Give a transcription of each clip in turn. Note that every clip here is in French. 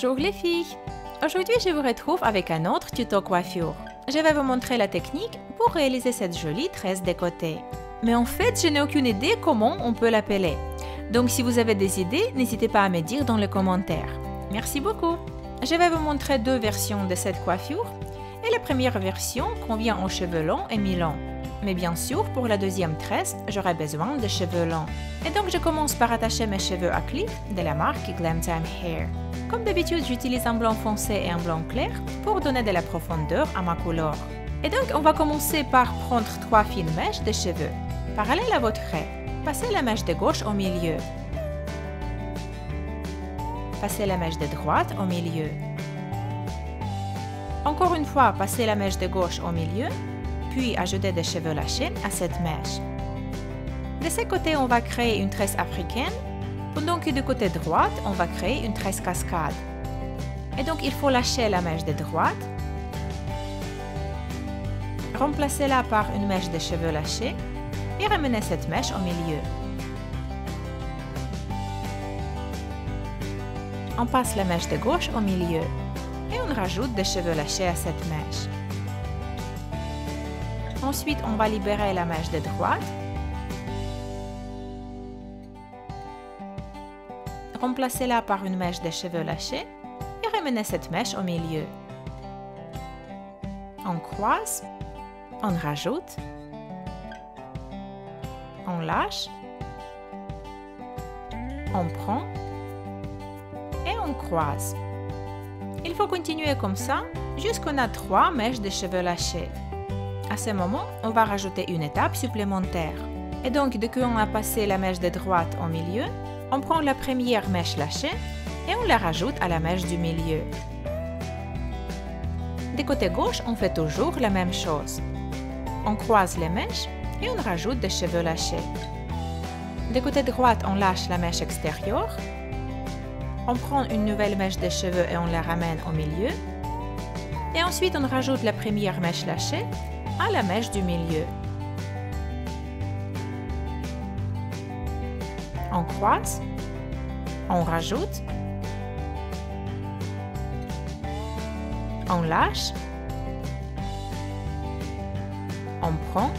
Bonjour les filles! Aujourd'hui, je vous retrouve avec un autre tuto coiffure. Je vais vous montrer la technique pour réaliser cette jolie tresse de côté. Mais en fait, je n'ai aucune idée comment on peut l'appeler. Donc si vous avez des idées, n'hésitez pas à me dire dans les commentaires. Merci beaucoup! Je vais vous montrer deux versions de cette coiffure. Et la première version convient aux cheveux longs et mi-longs. Mais bien sûr, pour la deuxième tresse, j'aurai besoin de cheveux longs. Et donc je commence par attacher mes cheveux à clip de la marque Glam Time Hair. Comme d'habitude, j'utilise un blanc foncé et un blanc clair pour donner de la profondeur à ma couleur. Et donc on va commencer par prendre 3 fines mèches de cheveux. Parallèle à votre raie, passez la mèche de gauche au milieu. Passez la mèche de droite au milieu. Encore une fois, passez la mèche de gauche au milieu, puis ajoutez des cheveux lâchés à cette mèche. De ce côté, on va créer une tresse africaine, pendant que du côté droit, on va créer une tresse cascade. Et donc, il faut lâcher la mèche de droite, remplacez-la par une mèche de cheveux lâchés et ramenez cette mèche au milieu. On passe la mèche de gauche au milieu et on rajoute des cheveux lâchés à cette mèche. Ensuite, on va libérer la mèche de droite. Remplacez-la par une mèche de cheveux lâchés et ramenez cette mèche au milieu. On croise, on rajoute, on lâche, on prend et on croise. Il faut continuer comme ça jusqu'on a 3 mèches de cheveux lâchés. À ce moment, on va rajouter une étape supplémentaire. Et donc, dès qu'on a passé la mèche de droite au milieu, on prend la première mèche lâchée et on la rajoute à la mèche du milieu. Du côté gauche, on fait toujours la même chose. On croise les mèches et on rajoute des cheveux lâchés. Du côté droit, on lâche la mèche extérieure. On prend une nouvelle mèche de cheveux et on la ramène au milieu. Et ensuite, on rajoute la première mèche lâchée à la mèche du milieu. On croise, on rajoute, on lâche, on prend,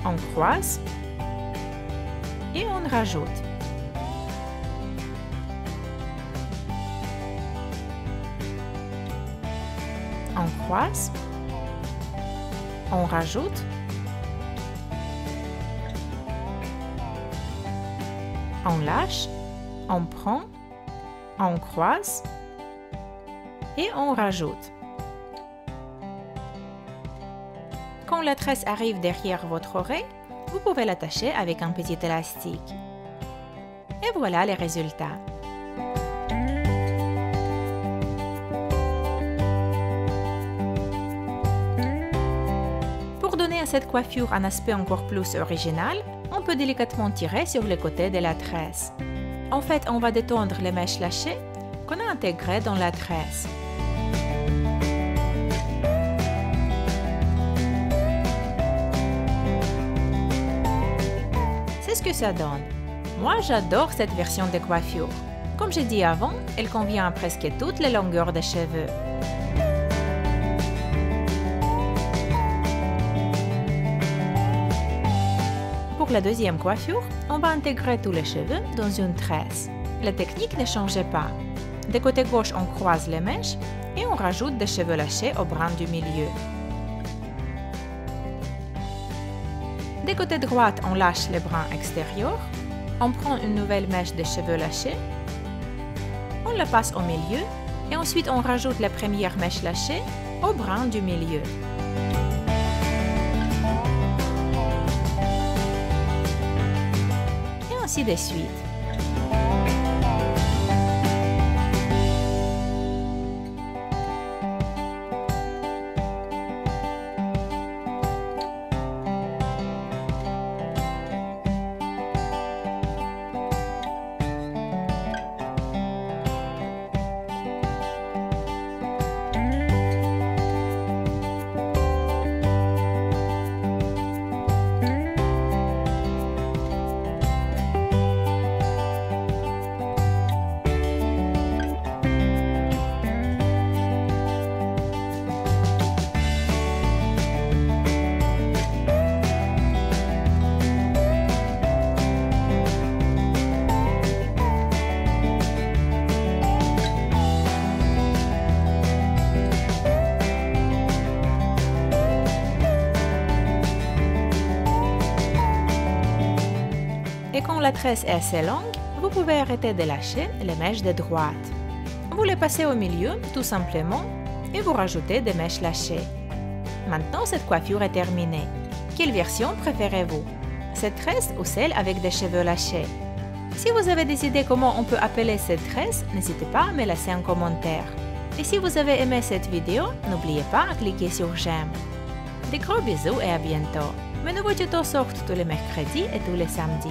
on croise et on rajoute. On croise, on rajoute, on lâche, on prend, on croise et on rajoute. Quand la tresse arrive derrière votre oreille, vous pouvez l'attacher avec un petit élastique. Et voilà les résultats. Pour donner à cette coiffure un aspect encore plus original, on peut délicatement tirer sur les côtés de la tresse. En fait, on va détendre les mèches lâchées qu'on a intégrées dans la tresse. C'est ce que ça donne. Moi, j'adore cette version de coiffure. Comme j'ai dit avant, elle convient à presque toutes les longueurs des cheveux. Pour la deuxième coiffure, on va intégrer tous les cheveux dans une tresse. La technique ne change pas. Du côté gauche, on croise les mèches et on rajoute des cheveux lâchés au brin du milieu. Du côté droit, on lâche les brins extérieurs. On prend une nouvelle mèche de cheveux lâchés. On la passe au milieu et ensuite on rajoute la première mèche lâchée au brin du milieu. Ainsi de suite. Et quand la tresse est assez longue, vous pouvez arrêter de lâcher les mèches de droite. Vous les passez au milieu, tout simplement, et vous rajoutez des mèches lâchées. Maintenant, cette coiffure est terminée. Quelle version préférez-vous? Cette tresse ou celle avec des cheveux lâchés? Si vous avez des idées comment on peut appeler cette tresse, n'hésitez pas à me laisser un commentaire. Et si vous avez aimé cette vidéo, n'oubliez pas de cliquer sur j'aime. Des gros bisous et à bientôt. Mes nouveaux tutos sortent tous les mercredis et tous les samedis.